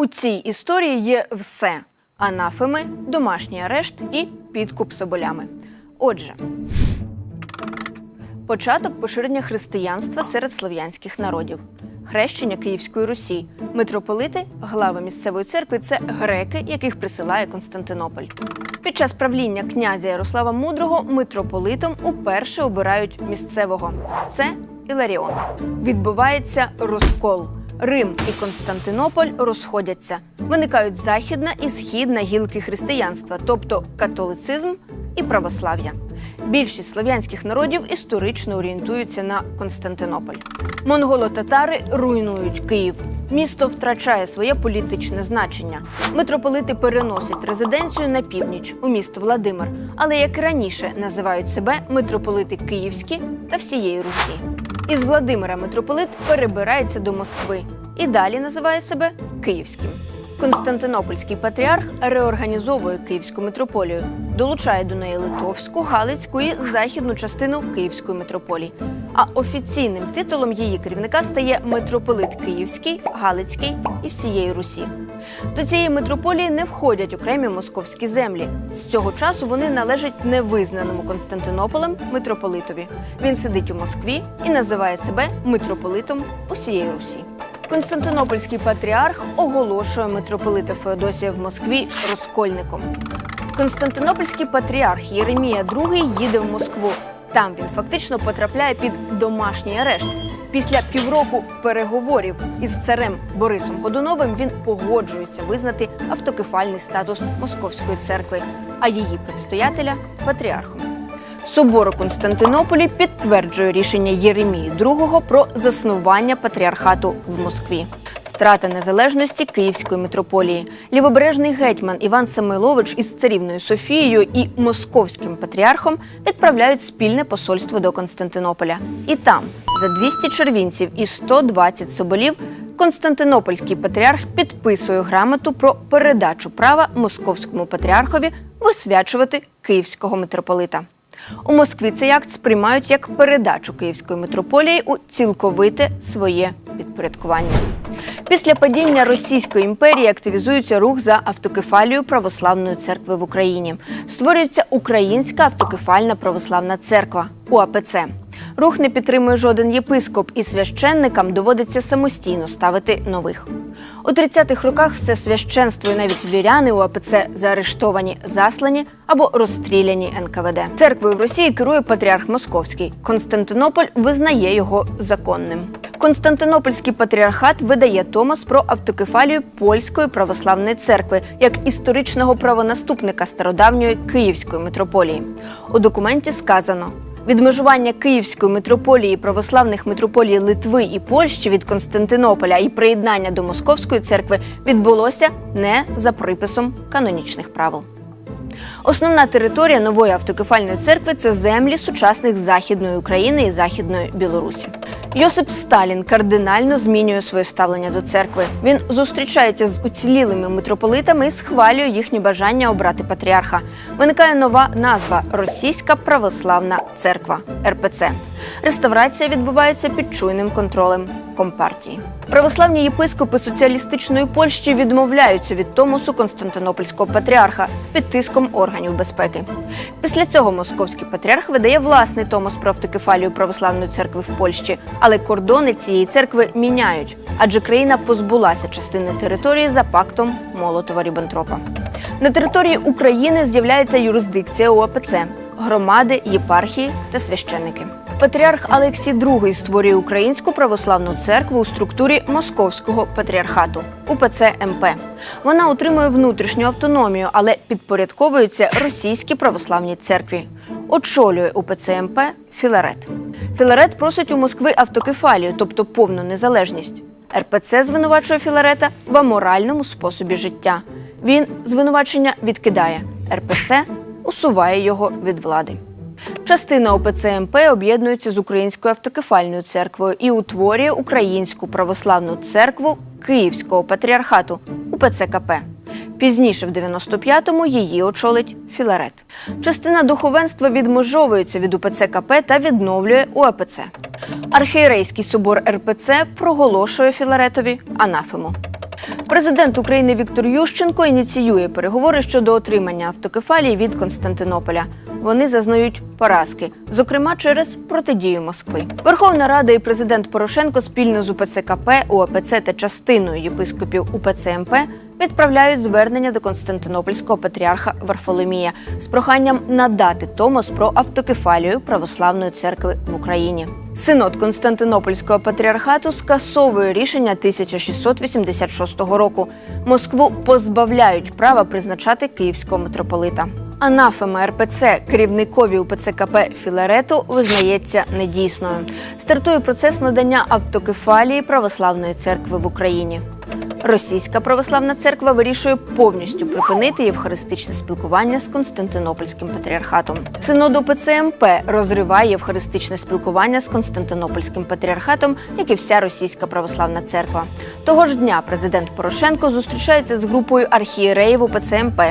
У цій історії є все – анафеми, домашній арешт і підкуп соболями. Отже, початок поширення християнства серед слов'янських народів. Хрещення Київської Русі. Митрополити, глави місцевої церкви – це греки, яких присилає Константинополь. Під час правління князя Ярослава Мудрого митрополитом уперше обирають місцевого. Це Іларіон. Відбувається розкол. Рим і Константинополь розходяться. Виникають західна і східна гілки християнства, тобто католицизм і православ'я. Більшість слов'янських народів історично орієнтуються на Константинополь. Монголо-татари руйнують Київ. Місто втрачає своє політичне значення. Митрополити переносять резиденцію на північ, у місто Владимир, але, як і раніше, називають себе митрополити Київські та всієї Русі. Із Владимира митрополит перебирається до Москви і далі називає себе Київським. Константинопольський патріарх реорганізовує Київську митрополію, долучає до неї Литовську, Галицьку і західну частину Київської митрополії. А офіційним титулом її керівника стає митрополит Київський, Галицький і всієї Русі. До цієї митрополії не входять окремі московські землі. З цього часу вони належать невизнаному Константинополем митрополитові. Він сидить у Москві і називає себе митрополитом усієї Русі. Константинопольський патріарх оголошує митрополита Феодосія в Москві розкольником. Константинопольський патріарх Єремія II їде в Москву. Там він фактично потрапляє під домашній арешт. Після півроку переговорів із царем Борисом Годуновим він погоджується визнати автокефальний статус Московської церкви, а її предстоятеля – патріархом. Собор у Константинополі підтверджує рішення Єремії II про заснування патріархату в Москві. Втрата незалежності Київської митрополії. Лівобережний гетьман Іван Самойлович із царівною Софією і московським патріархом відправляють спільне посольство до Константинополя. І там, за 200 червінців і 120 соболів, Константинопольський патріарх підписує грамоту про передачу права московському патріархові висвячувати київського митрополита. У Москві цей акт сприймають як передачу Київської митрополії у цілковите своє підпорядкування. Після падіння Російської імперії активізується рух за автокефалію православної церкви в Україні. Створюється Українська автокефальна православна церква – УАПЦ. Рух не підтримує жоден єпископ, і священникам доводиться самостійно ставити нових. У 30-х роках все священство і навіть віряни УАПЦ заарештовані, заслані або розстріляні НКВД. Церквою в Росії керує патріарх Московський. Константинополь визнає його законним. Константинопольський патріархат видає томос про автокефалію Польської православної церкви як історичного правонаступника стародавньої Київської митрополії. У документі сказано: відмежування Київської митрополії і православних митрополій Литви і Польщі від Константинополя і приєднання до Московської церкви відбулося не за приписом канонічних правил. Основна територія нової автокефальної церкви – це землі сучасних Західної України і Західної Білорусі. Йосип Сталін кардинально змінює своє ставлення до церкви. Він зустрічається з уцілілими митрополитами і схвалює їхнє бажання обрати патріарха. Виникає нова назва – Російська православна церква – РПЦ. Реставрація відбувається під чуйним контролем Компартії. Православні єпископи соціалістичної Польщі відмовляються від томосу Константинопольського патріарха під тиском органів безпеки. Після цього московський патріарх видає власний томос про автокефалію православної церкви в Польщі, але кордони цієї церкви міняють, адже країна позбулася частини території за пактом Молотова-Ріббентропа. На території України з'являється юрисдикція УАПЦ – громади, єпархії та священники. Патріарх Алексій II створює Українську православну церкву у структурі Московського патріархату – УПЦ МП. Вона отримує внутрішню автономію, але підпорядковується Російській православній церкві. Очолює УПЦ МП Філарет. Філарет просить у Москви автокефалію, тобто повну незалежність. РПЦ звинувачує Філарета в аморальному способі життя. Він звинувачення відкидає. РПЦ усуває його від влади. Частина ОПЦ МП об'єднується з Українською автокефальною церквою і утворює Українську православну церкву Київського патріархату УПЦ КП. Пізніше, в 95-му, її очолить Філарет. Частина духовенства відмежовується від УПЦ КП та відновлює УАПЦ. Архієрейський собор РПЦ проголошує Філаретові анафему. Президент України Віктор Ющенко ініціює переговори щодо отримання автокефалії від Константинополя. Вони зазнають поразки, зокрема через протидію Москви. Верховна Рада і президент Порошенко спільно з УПЦ КП, УАПЦ та частиною єпископів УПЦ МП відправляють звернення до Константинопольського патріарха Варфоломія з проханням надати томос про автокефалію Православної церкви в Україні. Синод Константинопольського патріархату скасовує рішення 1686 року. Москву позбавляють права призначати київського митрополита. Анафема РПЦ керівникові УПЦ КП Філарету визнається недійсною. Стартує процес надання автокефалії Православної церкви в Україні. Російська православна церква вирішує повністю припинити євхаристичне спілкування з Константинопольським патріархатом. Синод УПЦ МП розриває євхаристичне спілкування з Константинопольським патріархатом, як і вся російська православна церква. Того ж дня президент Порошенко зустрічається з групою архієреїв УПЦ МП.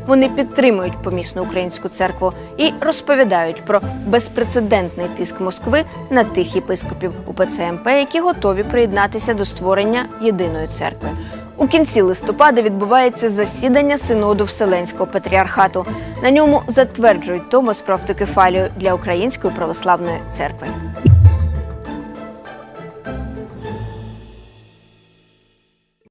Вони підтримують помісну українську церкву і розповідають про безпрецедентний тиск Москви на тих єпископів УПЦ МП, які готові приєднатися до створення єдиної церкви. У кінці листопада відбувається засідання Синоду Вселенського патріархату. На ньому затверджують томос про автокефалію для Української православної церкви.